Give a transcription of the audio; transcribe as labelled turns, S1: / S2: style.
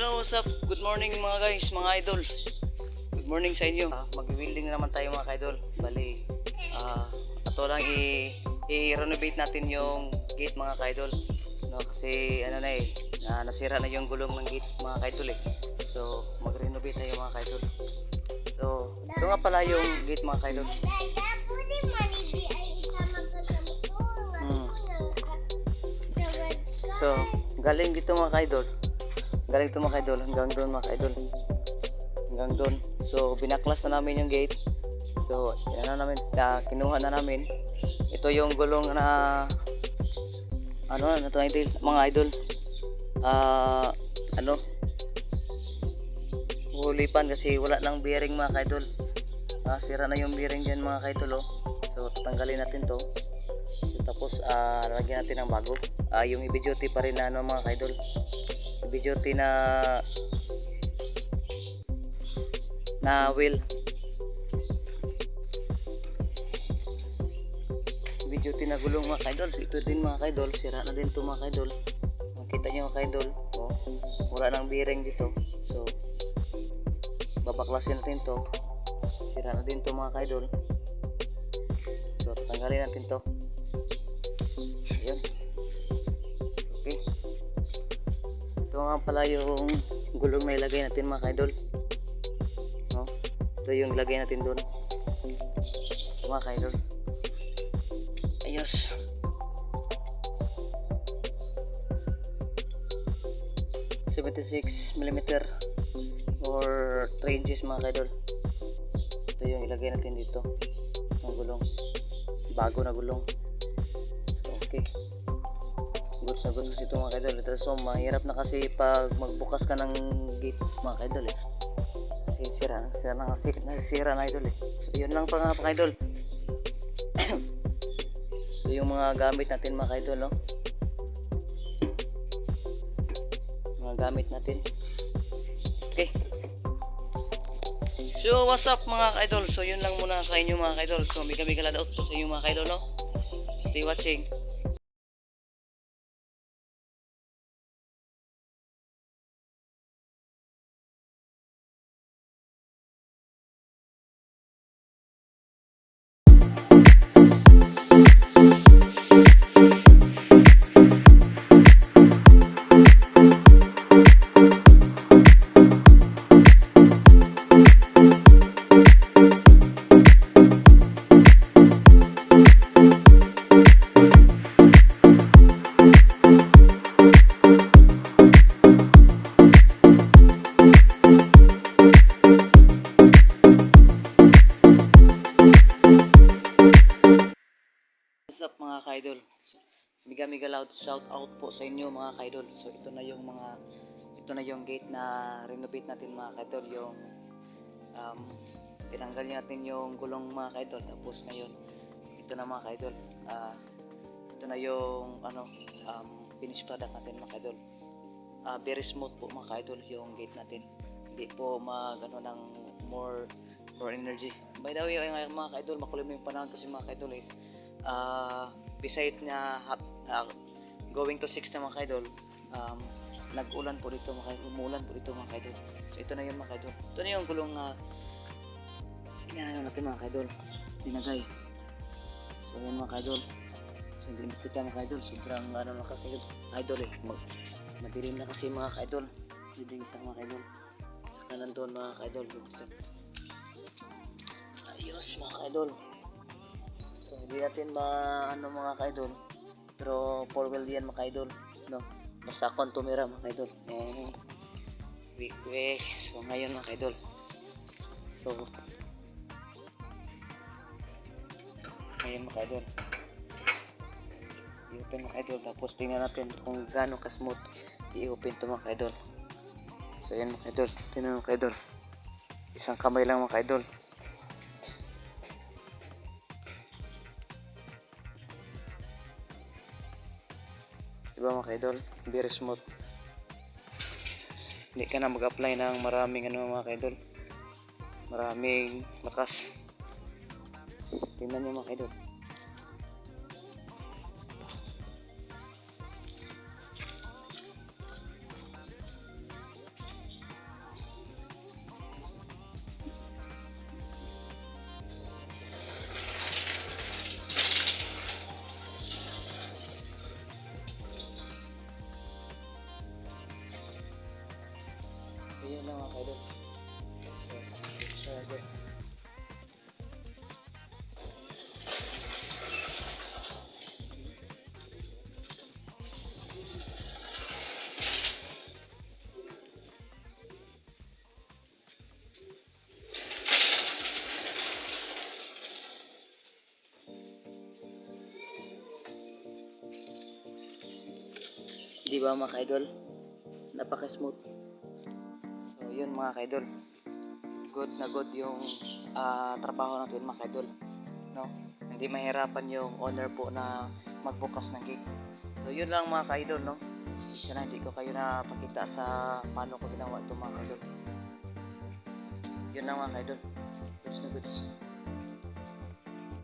S1: Hello, what's up? Good morning mga guys, mga idol. Good morning sa inyo. Mag-welding naman tayo mga idol. Bali, ato lang i-renovate natin yung gate mga idol. No, kasi ano na nasira na yung gulong ng gate mga idol eh. So, mag-renovate tayo mga idol. So, ito nga pala yung gate mga idol. So, galing dito mga idol. Galing ito mga idol hanggang doon mga idol. Hanggang doon. So, binaklas na namin yung gate. So, yan na namin, kinuha na namin. Ito yung gulong na ano na to idol, mga idol. Hulipan kasi wala nang bearing mga idol. Sira na yung bearing diyan mga idol oh. So, tatanggalin natin to. So, tapos lagyan natin ng bago. Yung i-duty pa rin na ano mga idol. I-duty na wheel. I-duty na gulong mga idol. So, ito din mga idol, sira na din to mga idol. Makita nyo mga idol, oh, wala nang bearing dito. So, babaklasin natin to. Sira na din to mga idol. So, tanggalin natin to. Ayan. Okay. Ito nga pala yung gulong na ilagay natin mga idol. No? Ito yung ilagay natin doon. Mga idol. Ayos. mm or 3 inches mga idol. Ito yung ilagay natin dito ng gulong, bago na gulong. So, okay, goods na goods ito mga idol. Ito, so mahirap na kasi pag magbukas ka ng gate mga idol eh, kasi sira na idol eh. So yun lang pa mga idol. Ito yung mga gamit natin mga idol no? Mga gamit natin. Okay. So what's up mga idol? So yun lang muna sa inyo mga idol. So mega ladaot po sa inyo mga idol no? Stay watching. What's up mga ka-idol? Mega loud shout out po sa inyo mga ka-idol. So ito na yung gate na renovate natin mga ka-idol. Yung tinanggal natin yung gulong mga ka-idol. Tapos ngayon ito na mga ka-idol. Ito na yung finished product natin mga ka-idol. Very smooth po mga ka-idol yung gate natin. Hindi po ng more energy. By the way mga ka-idol, makulim yung panahon kasi mga ka-idol is beside na going to 6 na mga ka-idol, nag-ulan po dito mga kaidol, umulan po dito mga kaidol. So ito na yung mga kaidol. Ito na yung gulong inaano natin mga kaidol, dinagay. So yan mga kaidol. So hindi kita mga kaidol, sobrang mga kaidol eh. Madilim na kasi mga kaidol. Hindi isa mga kaidol. Saka nandun mga kaidol. Ayos mga kaidol. So hindi natin mga kaidol. Pero 4 wheel yan mga kaidol, no? Basta akong tumira mga kaidol. Week. So ngayon mga kaidol. So ngayon mga kaidol. I-open mga kaidol, tapos tingnan natin kung gaano ka-smooth i-open to mga kaidol. So yan mga kaidol. Tingnan mga kaidol. Isang kamay lang mga kaidol. Diba mga kaidol, very smooth. Hindi ka na mag-apply ng maraming mga kaidol, maraming lakas. Tingnan nyo mga kaidol. lang mga kaidol. So, agad. Di ba mga kaidol? Napaka-smooth. So, yun mga kaidol. Good na good yung trabaho natin mga kaidol. No? Hindi mahirapan yung owner po na magbukas ng gig. So, yun lang mga kaidol, no? Sana hindi ko kayo napakita sa paano ko ginawa ito mga kaidol. Yun lang mga kaidol. Goods na goods.